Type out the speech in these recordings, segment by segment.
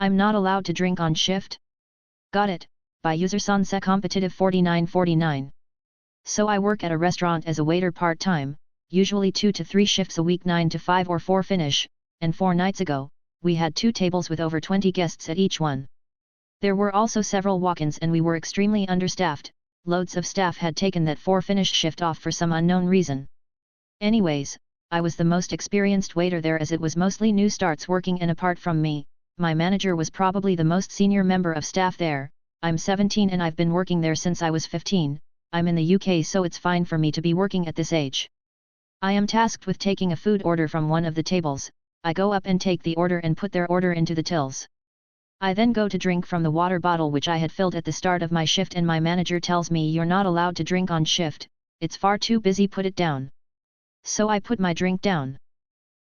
I'm not allowed to drink on shift? Got it, by user Sansa Competitive 4949. So I work at a restaurant as a waiter part-time, usually 2 to 3 shifts a week 9 to 5 or 4 finish, and 4 nights ago, we had 2 tables with over 20 guests at each one. There were also several walk-ins and we were extremely understaffed, loads of staff had taken that 4 finish shift off for some unknown reason. Anyways, I was the most experienced waiter there as it was mostly new starts working, and apart from me, my manager was probably the most senior member of staff there. I'm 17 and I've been working there since I was 15, I'm in the UK so it's fine for me to be working at this age. I am tasked with taking a food order from one of the tables. I go up and take the order and put their order into the tills. I then go to drink from the water bottle which I had filled at the start of my shift, and my manager tells me you're not allowed to drink on shift, it's far too busy, put it down. So I put my drink down.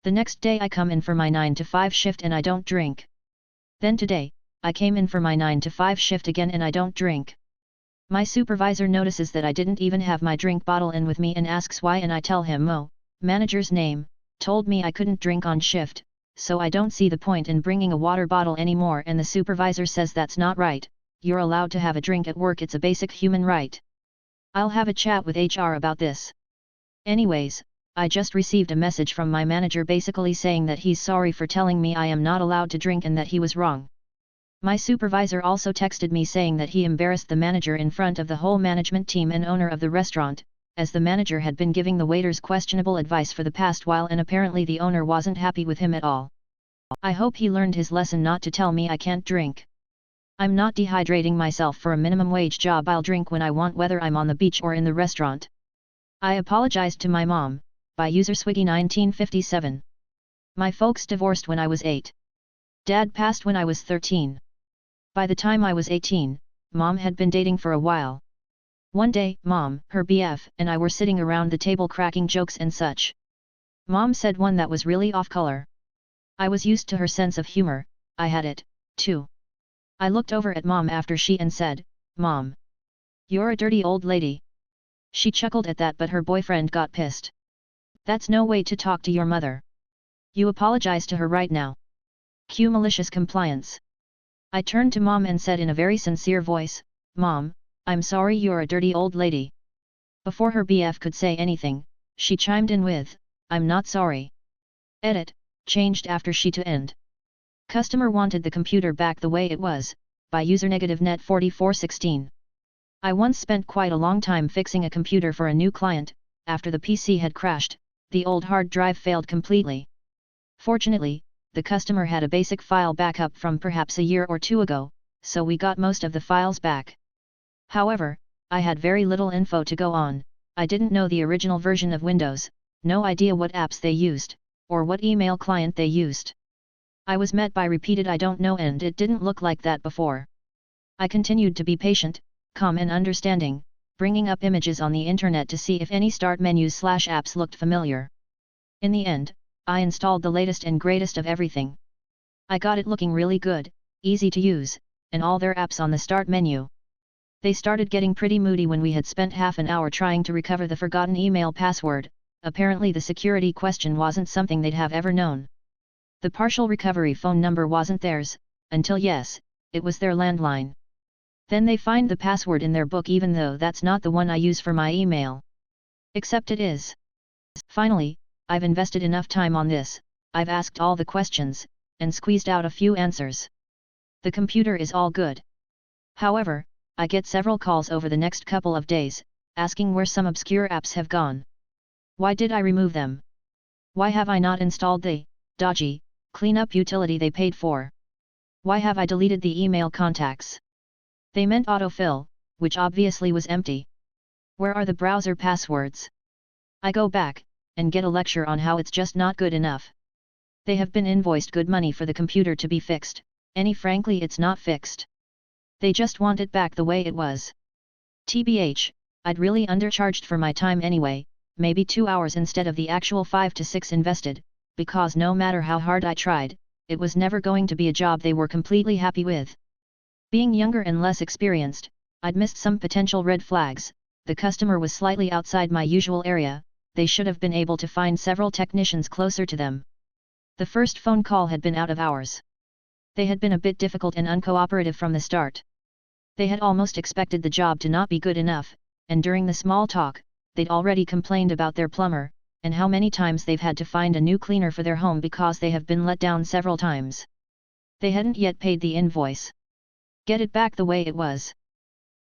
The next day I come in for my 9 to 5 shift and I don't drink. Then today, I came in for my 9 to 5 shift again and I don't drink. My supervisor notices that I didn't even have my drink bottle in with me and asks why, and I tell him manager's name, told me I couldn't drink on shift, so I don't see the point in bringing a water bottle anymore, and the supervisor says that's not right, you're allowed to have a drink at work, it's a basic human right. I'll have a chat with HR about this. Anyways, I just received a message from my manager basically saying that he's sorry for telling me I am not allowed to drink and that he was wrong. My supervisor also texted me saying that he embarrassed the manager in front of the whole management team and owner of the restaurant, as the manager had been giving the waiters questionable advice for the past while and apparently the owner wasn't happy with him at all. I hope he learned his lesson not to tell me I can't drink. I'm not dehydrating myself for a minimum wage job, I'll drink when I want whether I'm on the beach or in the restaurant. I apologized to my mom, by user Swiggy 1957. My folks divorced when I was 8. Dad passed when I was 13. By the time I was 18, Mom had been dating for a while. One day, Mom, her BF, and I were sitting around the table cracking jokes and such. Mom said one that was really off-color. I was used to her sense of humor, I had it, too. I looked over at Mom after she and said, "Mom, you're a dirty old lady." She chuckled at that, but her boyfriend got pissed. That's no way to talk to your mother. You apologize to her right now. Cue malicious compliance. I turned to Mom and said in a very sincere voice, "Mom, I'm sorry, you're a dirty old lady." Before her BF could say anything, she chimed in with, "I'm not sorry." Edit, changed after she to end. Customer wanted the computer back the way it was, by user -net 4416. I once spent quite a long time fixing a computer for a new client. After the PC had crashed, the old hard drive failed completely. Fortunately, the customer had a basic file backup from perhaps a year or 2 ago, so we got most of the files back. However, I had very little info to go on. I didn't know the original version of Windows, no idea what apps they used, or what email client they used. I was met by repeated "I don't know" and "it didn't look like that before." I continued to be patient, calm and understanding, bringing up images on the internet to see if any start menus/apps looked familiar. In the end, I installed the latest and greatest of everything. I got it looking really good, easy to use, and all their apps on the start menu. They started getting pretty moody when we had spent half an hour trying to recover the forgotten email password. Apparently the security question wasn't something they'd have ever known. The partial recovery phone number wasn't theirs, until yes, it was their landline. Then they find the password in their book even though that's not the one I use for my email. Except it is. Finally, I've invested enough time on this, I've asked all the questions, and squeezed out a few answers. The computer is all good. However, I get several calls over the next couple of days, asking where some obscure apps have gone. Why did I remove them? Why have I not installed the dodgy cleanup utility they paid for? Why have I deleted the email contacts? They meant autofill, which obviously was empty. Where are the browser passwords? I go back, and get a lecture on how it's just not good enough. They have been invoiced good money for the computer to be fixed, frankly it's not fixed. They just want it back the way it was. TBH, I'd really undercharged for my time anyway, maybe 2 hours instead of the actual 5 to 6 invested, because no matter how hard I tried, it was never going to be a job they were completely happy with. Being younger and less experienced, I'd missed some potential red flags. The customer was slightly outside my usual area, they should have been able to find several technicians closer to them. The first phone call had been out of hours. They had been a bit difficult and uncooperative from the start. They had almost expected the job to not be good enough, and during the small talk, they'd already complained about their plumber, and how many times they've had to find a new cleaner for their home because they have been let down several times. They hadn't yet paid the invoice. Get it back the way it was.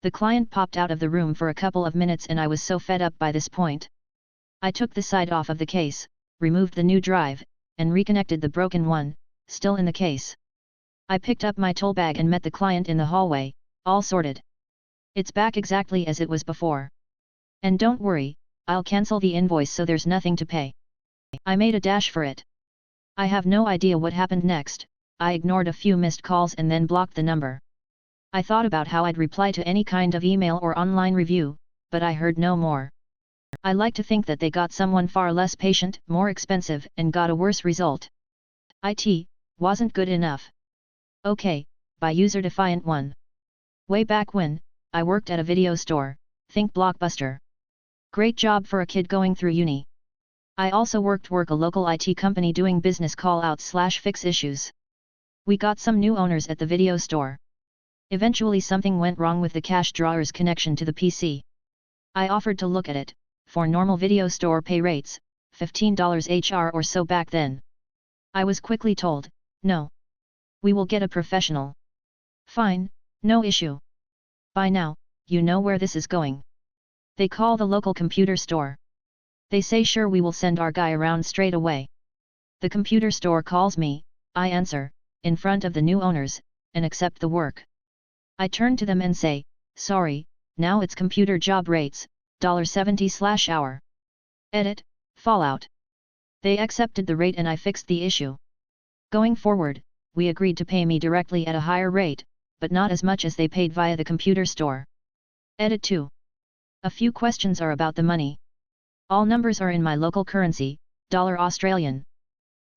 The client popped out of the room for a couple of minutes and I was so fed up by this point. I took the side off of the case, removed the new drive, and reconnected the broken one, still in the case. I picked up my tool bag and met the client in the hallway, all sorted. It's back exactly as it was before. And don't worry, I'll cancel the invoice so there's nothing to pay. I made a dash for it. I have no idea what happened next. I ignored a few missed calls and then blocked the number. I thought about how I'd reply to any kind of email or online review, but I heard no more. I like to think that they got someone far less patient, more expensive, and got a worse result. IT wasn't good enough. Okay, by User Defiant 1. Way back when, I worked at a video store, think Blockbuster. Great job for a kid going through uni. I also worked a local IT company doing business call-outs/fix issues. We got some new owners at the video store. Eventually something went wrong with the cash drawer's connection to the PC. I offered to look at it, for normal video store pay rates, $15 HR or so back then. I was quickly told, no. We will get a professional. Fine, no issue. By now, you know where this is going. They call the local computer store. They say sure we will send our guy around straight away. The computer store calls me, I answer, in front of the new owners, and accept the work. I turn to them and say, sorry, now it's computer job rates, $70/hour. Edit, Fallout. They accepted the rate and I fixed the issue. Going forward, we agreed to pay me directly at a higher rate, but not as much as they paid via the computer store. Edit 2. A few questions are about the money. All numbers are in my local currency, dollar Australian.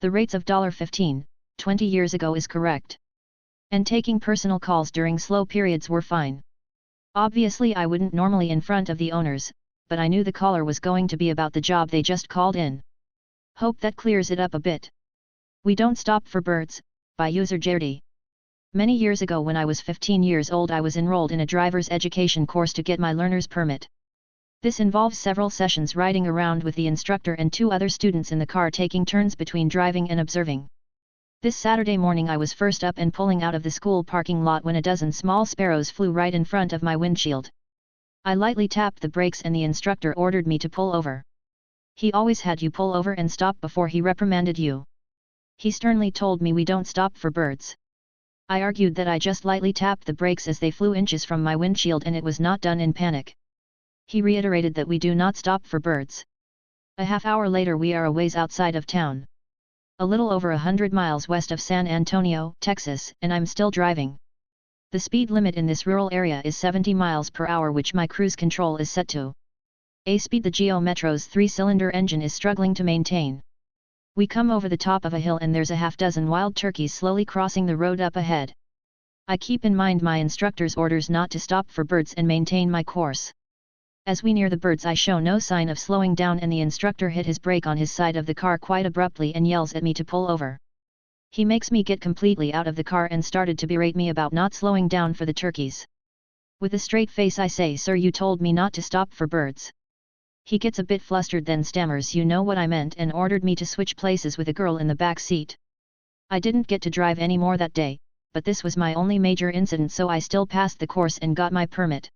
The rates of $15, 20 years ago is correct. And taking personal calls during slow periods were fine. Obviously I wouldn't normally in front of the owners, but I knew the caller was going to be about the job they just called in. Hope that clears it up a bit. We don't stop for birds, by User Jerdy. Many years ago when I was 15 years old I was enrolled in a driver's education course to get my learner's permit. This involves several sessions riding around with the instructor and 2 other students in the car taking turns between driving and observing. This Saturday morning I was first up and pulling out of the school parking lot when a dozen small sparrows flew right in front of my windshield. I lightly tapped the brakes and the instructor ordered me to pull over. He always had you pull over and stop before he reprimanded you. He sternly told me we don't stop for birds. I argued that I just lightly tapped the brakes as they flew inches from my windshield and it was not done in panic. He reiterated that we do not stop for birds. A half hour later we are a ways outside of town. A little over 100 miles west of San Antonio, Texas, and I'm still driving. The speed limit in this rural area is 70 miles per hour which my cruise control is set to. A speed the Geo Metro's 3-cylinder engine is struggling to maintain. We come over the top of a hill and there's a half-dozen wild turkeys slowly crossing the road up ahead. I keep in mind my instructor's orders not to stop for birds and maintain my course. As we near the birds I show no sign of slowing down and the instructor hit his brake on his side of the car quite abruptly and yells at me to pull over. He makes me get completely out of the car and started to berate me about not slowing down for the turkeys. With a straight face I say, "Sir, you told me not to stop for birds." He gets a bit flustered then stammers, "You know what I meant," and ordered me to switch places with a girl in the back seat. I didn't get to drive any more that day, but this was my only major incident so I still passed the course and got my permit.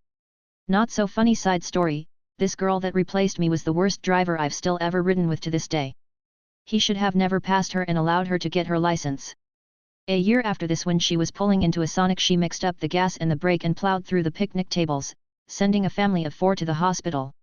Not so funny side story, this girl that replaced me was the worst driver I've still ever ridden with to this day. He should have never passed her and allowed her to get her license. A year after this, when she was pulling into a Sonic, she mixed up the gas and the brake and plowed through the picnic tables, sending a family of 4 to the hospital.